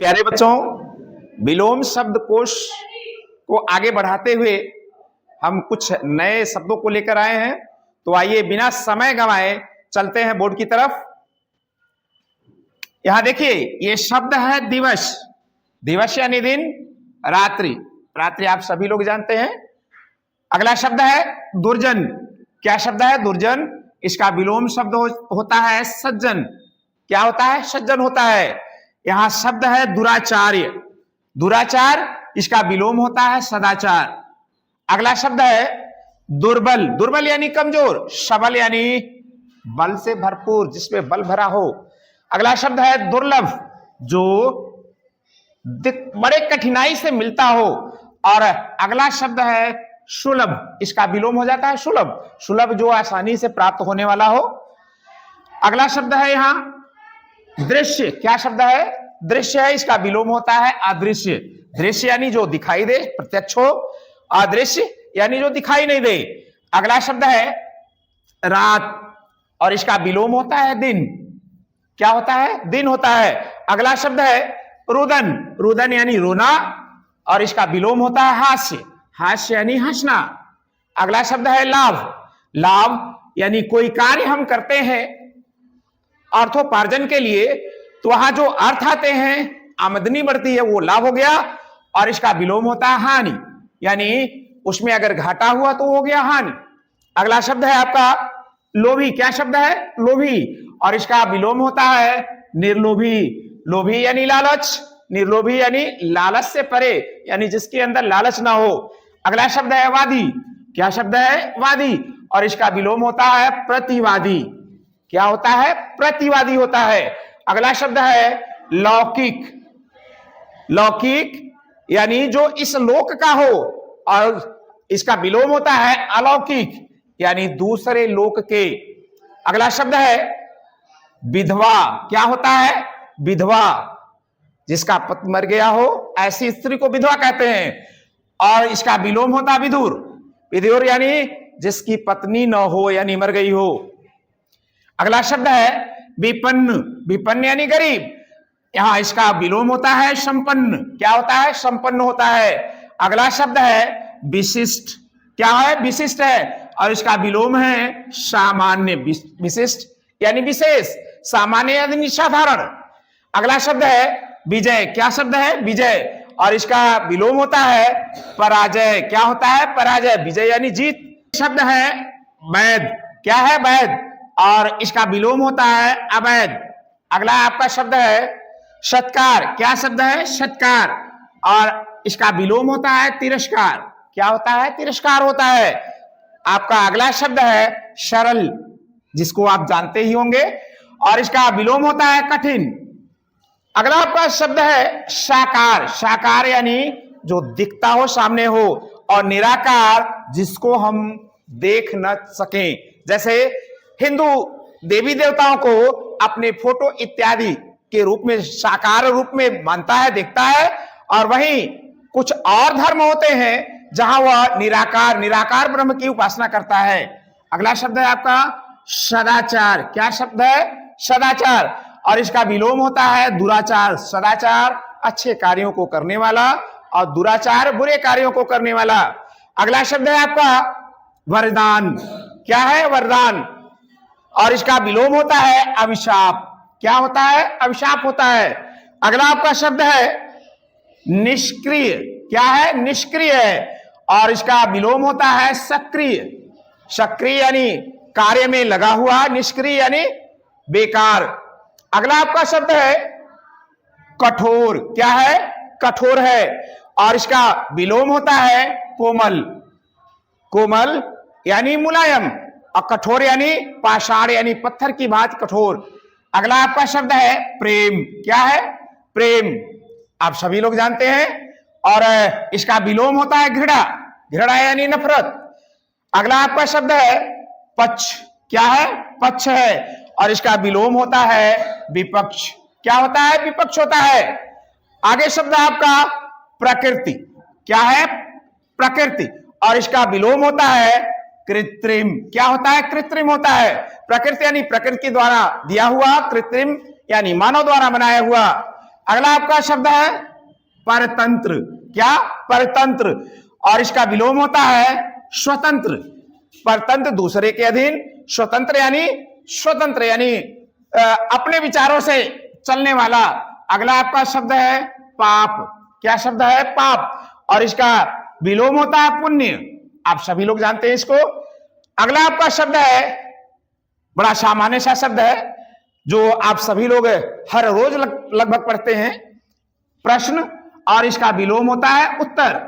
प्यारे बच्चों, विलोम शब्दकोश को आगे बढ़ाते हुए हम कुछ नए शब्दों को लेकर आए हैं। तो आइए बिना समय गंवाए चलते हैं बोर्ड की तरफ। यहां देखिए, ये शब्द है दिवस। दिवस यानी दिन, रात्रि। रात्रि आप सभी लोग जानते हैं। अगला शब्द है दुर्जन। क्या शब्द है? दुर्जन। इसका विलोम शब्द होता है सज्जन। क्या होता है? सज्जन होता है। यहां शब्द है दुराचार्य। दुराचार, इसका विलोम होता है सदाचार। अगला शब्द है दुर्बल। दुर्बल यानी कमजोर। सबल यानी बल से भरपूर, जिसमें बल भरा हो। अगला शब्द है दुर्लभ, जो बड़े कठिनाई से मिलता हो। और अगला शब्द है सुलभ। इसका विलोम हो जाता है सुलभ। सुलभ जो आसानी से प्राप्त होने वाला हो। अगला शब्द है यहां दृश्य। क्या शब्द है? दृश्य है। इसका विलोम होता है अदृश्य। दृश्य यानी जो दिखाई दे, प्रत्यक्ष हो। अदृश्य यानी जो दिखाई नहीं दे। अगला शब्द है रात, और इसका विलोम होता है दिन। क्या होता है? दिन होता है। अगला शब्द है रुदन। रुदन यानी रोना, और इसका विलोम होता है हास्य। हास्य यानी हंसना। अगला शब्द है लाभ। लाभ यानी कोई कार्य हम करते हैं अर्थोपार्जन के लिए, तो वहां जो अर्थ आते हैं, आमदनी बढ़ती है, वो लाभ हो गया। और इसका विलोम होता है हानि, यानी उसमें अगर घाटा हुआ तो हो गया हानि। अगला शब्द है आपका लोभी। क्या शब्द है? लोभी, और इसका विलोम होता है निर्लोभी। लोभी यानी लालच। निर्लोभी यानी लालच से परे, यानी जिसके अंदर लालच ना हो। अगला शब्द है वादी। क्या शब्द है? वादी, और इसका विलोम होता है प्रतिवादी। क्या होता है? प्रतिवादी होता है। अगला शब्द है लौकिक। लौकिक यानी जो इस लोक का हो, और इसका विलोम होता है अलौकिक, यानी दूसरे लोक के। अगला शब्द है विधवा। क्या होता है? विधवा, जिसका पति मर गया हो, ऐसी स्त्री को विधवा कहते हैं। और इसका विलोम होता है विधुर। विधुर यानी जिसकी पत्नी न हो, यानी मर गई हो। अगला शब्द है विपन्न। विपन्न यानी गरीब। यहां इसका विलोम होता है संपन्न। क्या होता है? संपन्न होता है। अगला शब्द है विशिष्ट। क्या है? विशिष्ट है, और इसका विलोम है सामान्य। विशिष्ट यानी विशेष, सामान्य यानी साधारण। अगला शब्द है विजय। क्या शब्द है? विजय, और इसका विलोम होता है पराजय। क्या होता है? पराजय। विजय यानी जीत। शब्द है वैध। क्या है? वैध, और इसका विलोम होता है अवैध। अगला आपका शब्द है सत्कार। क्या शब्द है? सत्कार, और इसका विलोम होता है तिरस्कार। क्या होता है? तिरस्कार होता है। आपका अगला शब्द है सरल, जिसको आप जानते ही होंगे, और इसका विलोम होता है कठिन। अगला आपका शब्द है साकार। साकार यानी जो दिखता हो, सामने हो। और निराकार, जिसको हम देख न सकें। जैसे हिंदू देवी देवताओं को अपने फोटो इत्यादि के रूप में, साकार रूप में मानता है, देखता है। और वहीं कुछ और धर्म होते हैं जहां वह निराकार ब्रह्म की उपासना करता है। अगला शब्द है आपका सदाचार। क्या शब्द है? सदाचार, और इसका विलोम होता है दुराचार। सदाचार अच्छे कार्यों को करने वाला, और दुराचार बुरे कार्यों को करने वाला। अगला शब्द है आपका वरदान। क्या है? वरदान, और इसका विलोम होता है अभिशाप। क्या होता है? अभिशाप होता है। अगला आपका शब्द है निष्क्रिय। क्या है? निष्क्रिय है, और इसका विलोम होता है सक्रिय। सक्रिय यानी कार्य में लगा हुआ, निष्क्रिय यानी बेकार। अगला आपका शब्द है कठोर। क्या है? कठोर है, और इसका विलोम होता है कोमल। कोमल यानी मुलायम, और कठोर यानी पाषाण, यानी पत्थर की भांति कठोर। अगला आपका शब्द है प्रेम। क्या है? प्रेम, आप सभी लोग जानते हैं, और इसका विलोम होता है घृणा। घृणा यानी नफरत। अगला आपका शब्द है पक्ष। क्या है? पक्ष है, और इसका विलोम होता है विपक्ष। क्या होता है? विपक्ष होता है। आगे शब्द आपका प्रकृति। क्या है? प्रकृति, और इसका विलोम होता है कृत्रिम। क्या होता है? कृत्रिम होता है। प्रकृति यानी प्रकृति द्वारा दिया हुआ, कृत्रिम यानी मानव द्वारा बनाया हुआ। अगला आपका शब्द है परतंत्र। क्या? परतंत्र। और इसका विलोम होता है स्वतंत्र। परतंत्र दूसरे के अधीन, स्वतंत्र यानी अपने विचारों से चलने वाला। अगला आपका शब्द है पाप। क्या शब्द है? पाप। और इसका विलोम होता है पुण्य। आप सभी लोग जानते हैं इसको। अगला आपका शब्द है, बड़ा सामान्य सा शब्द है जो आप सभी लोग हर रोज लगभग पढ़ते हैं, प्रश्न। और इसका विलोम होता है उत्तर।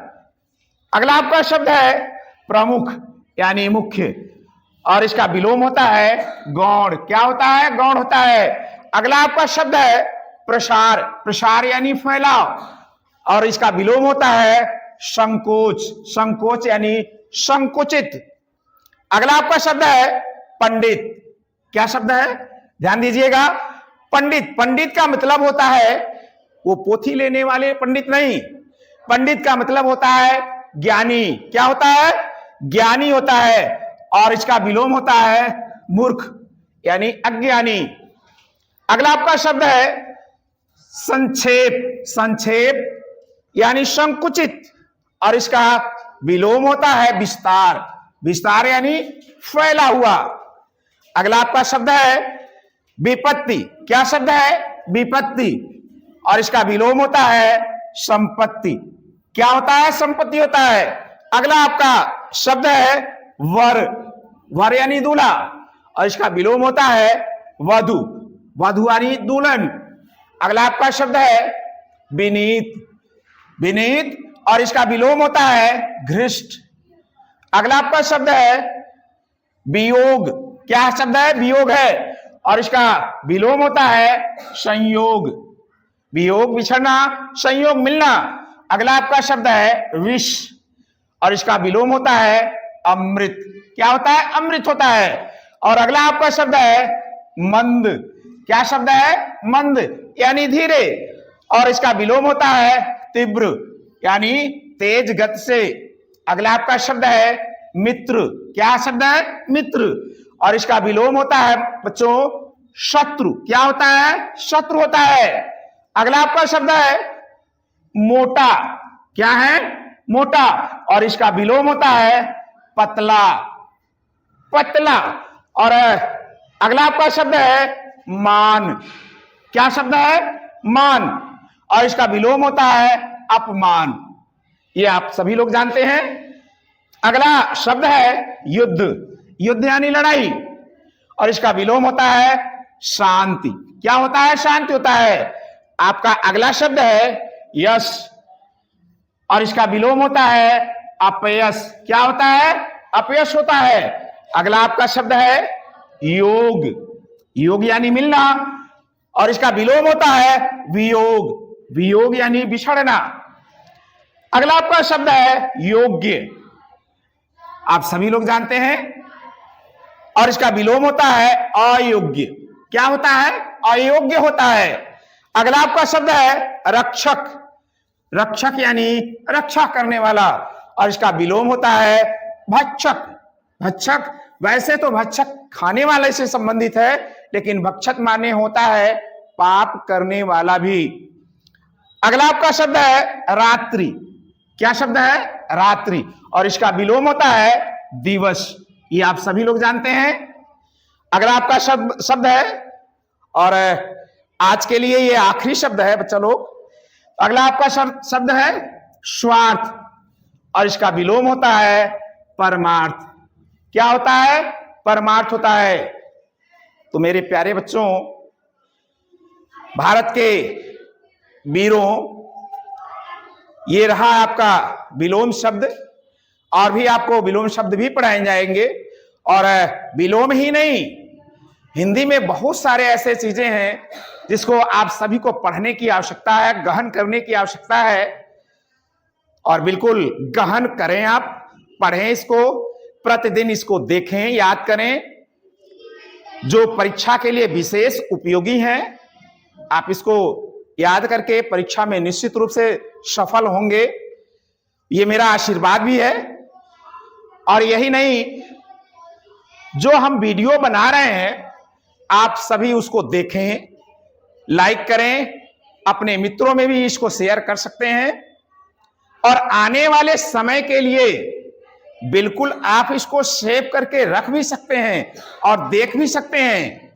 अगला आपका शब्द है प्रमुख यानी मुख्य। और इसका विलोम होता है गौण। क्या होता है? गौण होता है। अगला आपका शब्द है प्रसार। प्रसार यानी फैलाव। और इसका विलोम होता है संकोच। संकोच यानी संकुचित। अगला आपका शब्द है पंडित। क्या शब्द है? ध्यान दीजिएगा। पंडित, पंडित का मतलब होता है वो पोथी लेने वाले पंडित नहीं। पंडित का मतलब होता है ज्ञानी। क्या होता है? ज्ञानी होता है। और इसका विलोम होता है मूर्ख यानी अज्ञानी। अगला आपका शब्द है संक्षेप। संक्षेप यानी संकुचित। और इसका विलोम होता है विस्तार। विस्तार यानी फैला हुआ। अगला आपका शब्द है विपत्ति। क्या शब्द है? विपत्ति। और इसका विलोम होता है संपत्ति। क्या होता है? संपत्ति होता है। अगला आपका शब्द है वर। वर यानी दूल्हा। और इसका विलोम होता है वधु। वधु यानी दुल्हन। अगला आपका शब्द है विनीत। विनीत। और इसका विलोम होता है घृष्ट। अगला आपका शब्द है वियोग। क्या शब्द है? वियोग है। और इसका विलोम होता है संयोग। वियोग बिछड़ना, संयोग मिलना। अगला आपका शब्द है विष। और इसका विलोम होता है अमृत। क्या होता है? अमृत होता है। और अगला आपका शब्द है मंद। क्या शब्द है? मंद यानी धीरे। और इसका विलोम होता है तीव्र यानी तेज गति से। अगला आपका शब्द है मित्र। क्या शब्द है? मित्र। और इसका विलोम होता है बच्चों शत्रु। क्या होता है? शत्रु होता है। अगला आपका शब्द है मोटा। क्या है? मोटा। और इसका विलोम होता है पतला। पतला। और अगला आपका शब्द है मान। क्या शब्द है? मान। और इसका विलोम होता है अपमान। ये आप सभी लोग जानते हैं। अगला शब्द है युद्ध। युद्ध यानी लड़ाई। और इसका विलोम होता है शांति। क्या होता है? शांति होता है। आपका अगला शब्द है यश। और इसका विलोम होता है अपयश। क्या होता है? अपयश होता है। अगला आपका शब्द है योग। योग यानी मिलना। और इसका विलोम होता है वियोग। वियोग यानी बिछड़ना। अगला आपका शब्द है योग्य। आप सभी लोग जानते हैं। और इसका विलोम होता है अयोग्य। क्या होता है? अयोग्य होता है। अगला आपका शब्द है रक्षक। रक्षक यानी रक्षा करने वाला। और इसका विलोम होता है भक्षक। भक्षक, वैसे तो भक्षक खाने वाले से संबंधित है, लेकिन भक्षक माने होता है पाप करने वाला भी। अगला आपका शब्द है रात्रि। क्या शब्द है? रात्रि। और इसका विलोम होता है दिवस। ये आप सभी लोग जानते हैं। अगला आपका शब्द है, और आज के लिए ये आखिरी शब्द है बच्चा लोग। अगला आपका शब्द है स्वार्थ। और इसका विलोम होता है परमार्थ। क्या होता है? परमार्थ होता है। तो मेरे प्यारे बच्चों, भारत के वीरों, ये रहा आपका विलोम शब्द। और भी आपको विलोम शब्द भी पढ़ाए जाएंगे। और विलोम ही नहीं, हिंदी में बहुत सारे ऐसे चीजें हैं जिसको आप सभी को पढ़ने की आवश्यकता है, गहन करने की आवश्यकता है। और बिल्कुल गहन करें, आप पढ़ें इसको, प्रतिदिन इसको देखें, याद करें। जो परीक्षा के लिए विशेष उपयोगी हैं, आप इसको याद करके परीक्षा में निश्चित रूप से सफल होंगे। ये मेरा आशीर्वाद भी है। और यही नहीं, जो हम वीडियो बना रहे हैं, आप सभी उसको देखें, लाइक करें, अपने मित्रों में भी इसको शेयर कर सकते हैं और आने वाले समय के लिए बिल्कुल आप इसको सेव करके रख भी सकते हैं और देख भी सकते हैं